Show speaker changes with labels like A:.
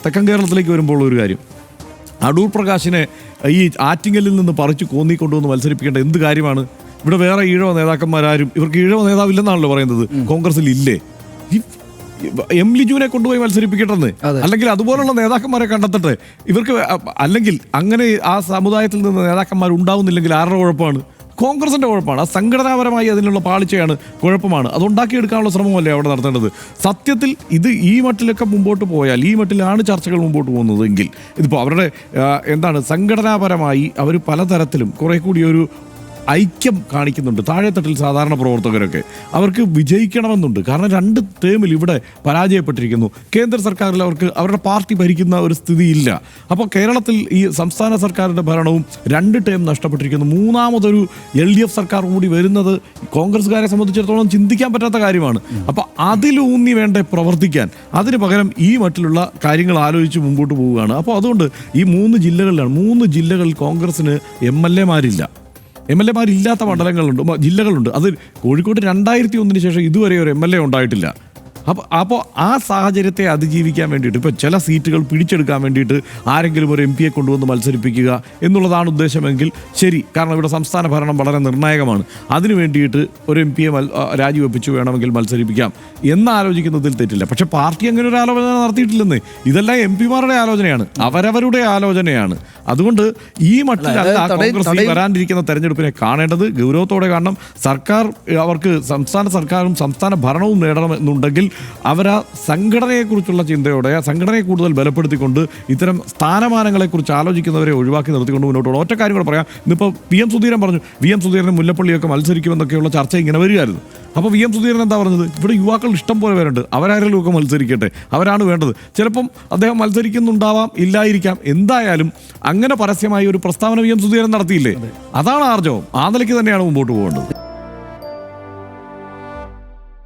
A: തെക്കൻ കേരളത്തിലേക്ക് വരുമ്പോൾ ഒരു കാര്യം, അടൂർ പ്രകാശിനെ ഈ ആറ്റിങ്ങലിൽ നിന്ന് പറിച്ച് കോന്നിക്കൊണ്ടുവന്ന് മത്സരിപ്പിക്കേണ്ട എന്ത് കാര്യമാണ്? ഇവിടെ വേറെ ഈഴവ നേതാക്കന്മാരാരും, ഇവർക്ക് ഈഴവ നേതാവില്ലെന്നാണല്ലോ പറയുന്നത്, കോൺഗ്രസിൽ ഇല്ലേ? എം ലിജുവിനെ കൊണ്ടുപോയി മത്സരിപ്പിക്കട്ടെന്ന്, അല്ലെങ്കിൽ അതുപോലുള്ള നേതാക്കന്മാരെ കണ്ടെത്തട്ടെ ഇവർക്ക്. അല്ലെങ്കിൽ അങ്ങനെ ആ സമുദായത്തിൽ നിന്ന് നേതാക്കന്മാർ ഉണ്ടാവുന്നില്ലെങ്കിൽ ആരുടെ കുഴപ്പമാണ്? കോൺഗ്രസിന്റെ കുഴപ്പമാണ്. ആ സംഘടനാപരമായി അതിനുള്ള പാളിച്ചയാണ്, കുഴപ്പമാണ്. അത് ഉണ്ടാക്കിയെടുക്കാനുള്ള ശ്രമമല്ലേ അവിടെ നടത്തേണ്ടത്. സത്യത്തിൽ ഇത് ഈ മട്ടിലൊക്കെ മുമ്പോട്ട് പോയാൽ, ഈ മട്ടിലാണ് ചർച്ചകൾ മുമ്പോട്ട് പോകുന്നതെങ്കിൽ, ഇതിപ്പോൾ അവരുടെ സംഘടനാപരമായി അവർ പലതരത്തിലും കുറെ കൂടി ഒരു ഐക്യം കാണിക്കുന്നുണ്ട്. താഴെത്തട്ടിൽ സാധാരണ പ്രവർത്തകരൊക്കെ അവർക്ക് വിജയിക്കണമെന്നുണ്ട്. കാരണം 2 ടേമിൽ ഇവിടെ പരാജയപ്പെട്ടിരിക്കുന്നു. കേന്ദ്ര സർക്കാരിൽ അവർക്ക് അവരുടെ പാർട്ടി ഭരിക്കുന്ന ഒരു സ്ഥിതിയില്ല. അപ്പോൾ കേരളത്തിൽ ഈ സംസ്ഥാന സർക്കാരിൻ്റെ ഭരണവും 2 ടേം നഷ്ടപ്പെട്ടിരിക്കുന്നു. മൂന്നാമതൊരു LDF സർക്കാർ കൂടി വരുന്നത് കോൺഗ്രസ്സുകാരെ സംബന്ധിച്ചിടത്തോളം ചിന്തിക്കാൻ പറ്റാത്ത കാര്യമാണ്. അപ്പോൾ അതിലൂന്നി വേണ്ടേ പ്രവർത്തിക്കാൻ. അതിന് പകരം ഈ മട്ടിലുള്ള കാര്യങ്ങൾ ആലോചിച്ച് മുമ്പോട്ട് പോവുകയാണ്. അപ്പോൾ അതുകൊണ്ട് ഈ 3 ജില്ലകളിൽ കോൺഗ്രസ്സിന് MLA-മാരില്ല. MLA-മാരില്ലാത്ത മണ്ഡലങ്ങളുണ്ട്, ജില്ലകളുണ്ട്. അത് കോഴിക്കോട്ട് 2001 ശേഷം ഇതുവരെ ഒരു MLA ഉണ്ടായിട്ടില്ല. അപ്പോൾ ആ സാഹചര്യത്തെ അതിജീവിക്കാൻ വേണ്ടിയിട്ട് ഇപ്പോൾ ചില സീറ്റുകൾ പിടിച്ചെടുക്കാൻ വേണ്ടിയിട്ട് ആരെങ്കിലും ഒരു MP കൊണ്ടുവന്ന് മത്സരിപ്പിക്കുക എന്നുള്ളതാണ് ഉദ്ദേശമെങ്കിൽ ശരി. കാരണം ഇവിടെ സംസ്ഥാന ഭരണം വളരെ നിർണായകമാണ്. അതിനു വേണ്ടിയിട്ട് ഒരു MP രാജിവെപ്പിച്ച് വേണമെങ്കിൽ മത്സരിപ്പിക്കാം എന്ന് ആലോചിക്കുന്നതിൽ തെറ്റില്ല. പക്ഷേ പാർട്ടി അങ്ങനെ ഒരു ആലോചന നടത്തിയിട്ടില്ലെന്ന്. ഇതെല്ലാം MP-മാരുടെ ആലോചനയാണ്, അവരവരുടെ ആലോചനയാണ്. അതുകൊണ്ട് ഈ മട്ടിലല്ല കോൺഗ്രസ് വരാനിരിക്കുന്ന തെരഞ്ഞെടുപ്പിനെ കാണേണ്ടത്. ഗൗരവത്തോടെ കാണണം. സർക്കാർ അവർക്ക് സംസ്ഥാന സർക്കാരും സംസ്ഥാന ഭരണവും നേടണമെന്നുണ്ടെങ്കിൽ അവർ ആ സംഘടനയെക്കുറിച്ചുള്ള ചിന്തയോടെ, ആ സംഘടനയെ കൂടുതൽ ബലപ്പെടുത്തിക്കൊണ്ട് ഇത്തരം സ്ഥാനമാനങ്ങളെക്കുറിച്ച് ആലോചിക്കുന്നവരെ ഒഴിവാക്കി നിർത്തിക്കൊണ്ട് മുന്നോട്ട് പോകണം. ഒറ്റ കാര്യം കൂടെ പറയാം. ഇന്നിപ്പോൾ PM സുധീരൻ പറഞ്ഞു, VM സുധീരനും മുല്ലപ്പള്ളിയൊക്കെ മത്സരിക്കുമെന്നൊക്കെയുള്ള ചർച്ച ഇങ്ങനെ വരികയായിരുന്നു. അപ്പോൾ VM സുധീരൻ എന്താ പറഞ്ഞത്? ഇവിടെ യുവാക്കൾ ഇഷ്ടം പോലെ പേരുണ്ട്, അവരാരെങ്കിലും ഒക്കെ മത്സരിക്കട്ടെ, അവരാണ് വേണ്ടത്. ചിലപ്പം അദ്ദേഹം മത്സരിക്കുന്നുണ്ടാവാം, ഇല്ലായിരിക്കാം. എന്തായാലും അങ്ങനെ പരസ്യമായി ഒരു പ്രസ്താവന VM സുധീരൻ നടത്തിയില്ലേ? അതാണ് ആർജവം. ആ നിലയ്ക്ക് തന്നെയാണ് മുമ്പോട്ട് പോകേണ്ടത്.